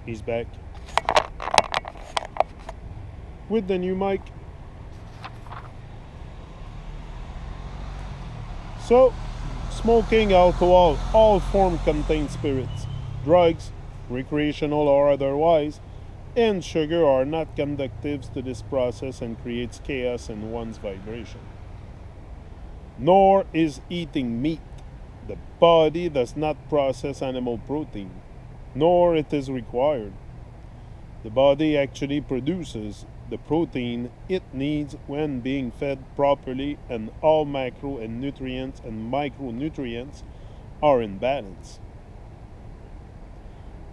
He's back with the new mic. So, smoking, alcohol, all form contain spirits, drugs, recreational or otherwise, and sugar are not conductives to this process and creates chaos in one's vibration. Nor is eating meat. The body does not process animal protein, nor it is required. The body actually produces the protein it needs when being fed properly, and all macro and nutrients and micronutrients are in balance.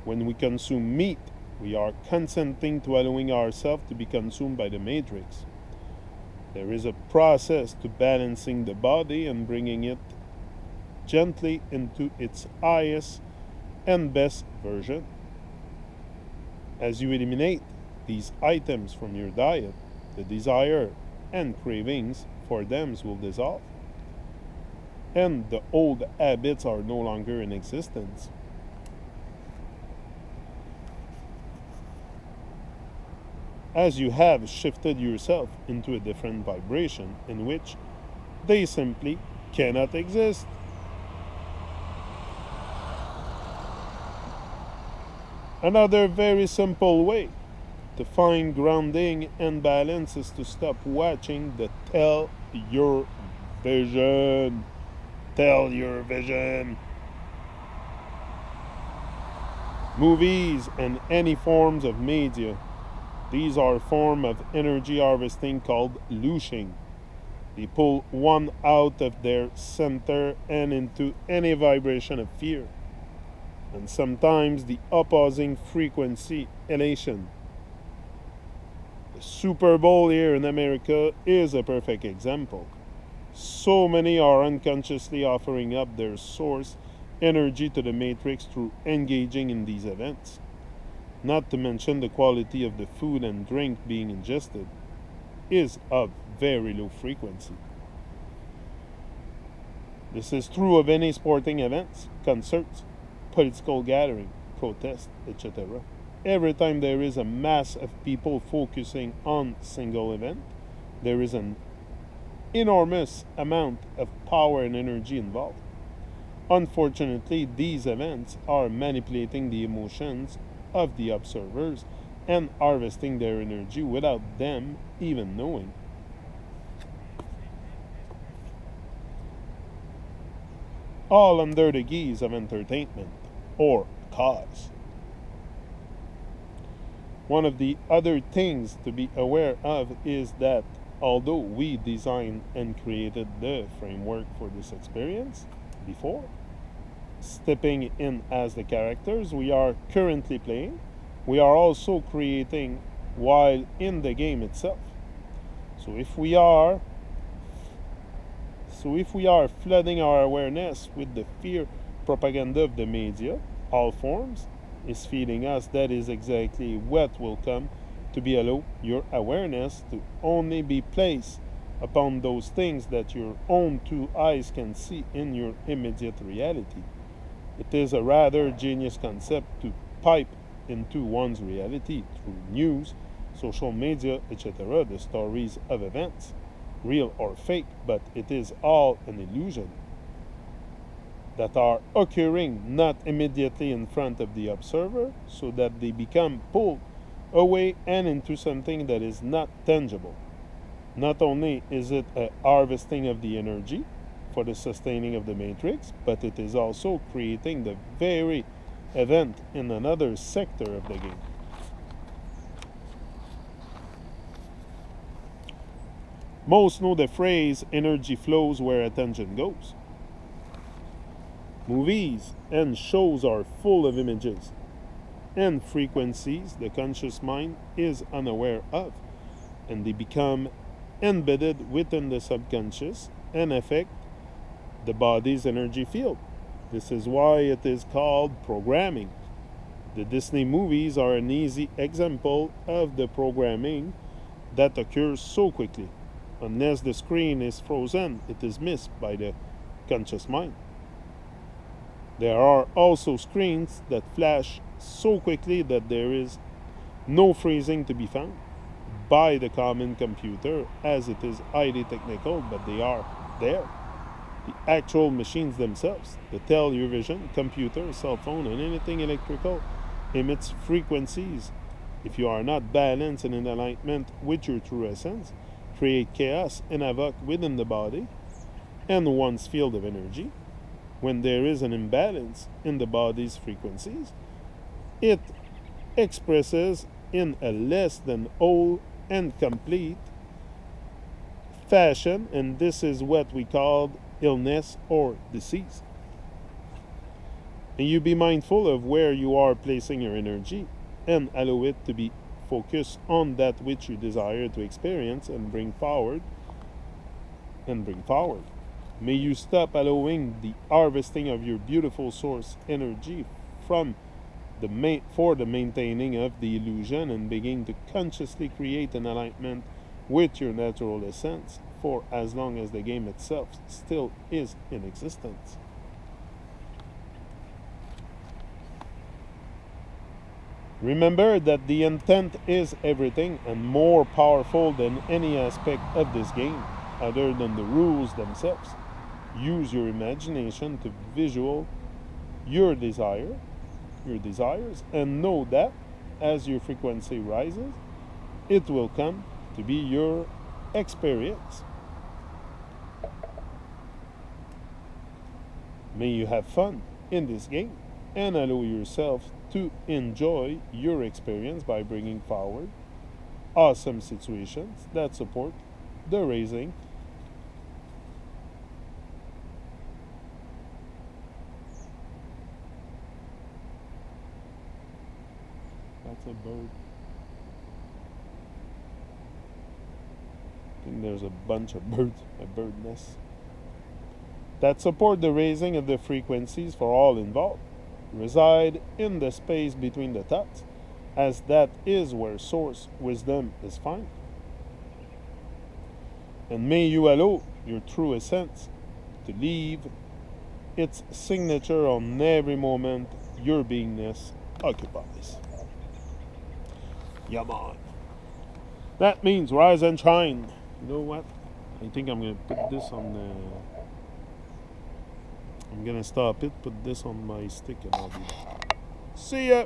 When we consume meat, we are consenting to allowing ourselves to be consumed by the matrix. There is a process to balancing the body and bringing it gently into its highest and best version. As you eliminate these items from your diet, the desire and cravings for them will dissolve, and the old habits are no longer in existence. As you have shifted yourself into a different vibration in which they simply cannot exist. Another very simple way to find grounding and balance is to stop watching the Tell Your Vision. Tell Your Vision. Movies and any forms of media. These are a form of energy harvesting called looshing. They pull one out of their center and into any vibration of fear, and sometimes the opposing frequency elation. The Super Bowl here in America is a perfect example. So many are unconsciously offering up their source energy to the matrix through engaging in these events. Not to mention the quality of the food and drink being ingested is of very low frequency. This is true of any sporting events, concerts, political gathering, protest, etc. Every time there is a mass of people focusing on a single event, there is an enormous amount of power and energy involved. Unfortunately, these events are manipulating the emotions of the observers and harvesting their energy without them even knowing. All under the guise of entertainment or cause. One of the other things to be aware of is that although we designed and created the framework for this experience before, stepping in as the characters we are currently playing, we are also creating while in the game itself. So if we are flooding our awareness with the fear propaganda of the media, all forms, is feeding us, that is exactly what will come to be allow your awareness to only be placed upon those things that your own two eyes can see in your immediate reality. It is a rather genius concept to pipe into one's reality through news, social media, etc., the stories of events, real or fake, but it is all an illusion that are occurring not immediately in front of the observer, so that they become pulled away and into something that is not tangible. Not only is it a harvesting of the energy for the sustaining of the matrix, but it is also creating the very event in another sector of the game. Most know the phrase energy flows where attention goes. Movies and shows are full of images and frequencies the conscious mind is unaware of, and they become embedded within the subconscious and affect the body's energy field. This is why it is called programming. The Disney movies are an easy example of the programming that occurs so quickly. Unless the screen is frozen, it is missed by the conscious mind. There are also screens that flash so quickly that there is no freezing to be found by the common computer, as it is highly technical, but they are there. The actual machines themselves, the television, computer, cell phone, and anything electrical, emits frequencies. If you are not balanced and in alignment with your true essence, create chaos and havoc within the body and one's field of energy. When there is an imbalance in the body's frequencies, it expresses in a less than whole and complete fashion, and this is what we call illness or disease. And you be mindful of where you are placing your energy and allow it to be focused on that which you desire to experience and bring forward. May you stop allowing the harvesting of your beautiful source energy for the maintaining of the illusion, and begin to consciously create an alignment with your natural essence for as long as the game itself still is in existence. Remember that the intent is everything and more powerful than any aspect of this game other than the rules themselves. Use your imagination to visual your desires, and know that as your frequency rises, it will come to be your experience. May you have fun in this game and allow yourself to enjoy your experience by bringing forward awesome situations that support the raising That's a bird. I think there's a bunch of birds, a bird nest. That support the raising of the frequencies for all involved. Reside in the space between the thoughts, as that is where source wisdom is found. And may you allow your true essence to leave its signature on every moment your beingness occupies. Yeah, man. That means rise and shine. You know what? I think I'm gonna put this on the. I'm gonna stop it, put this on my stick, and I'll be. See ya!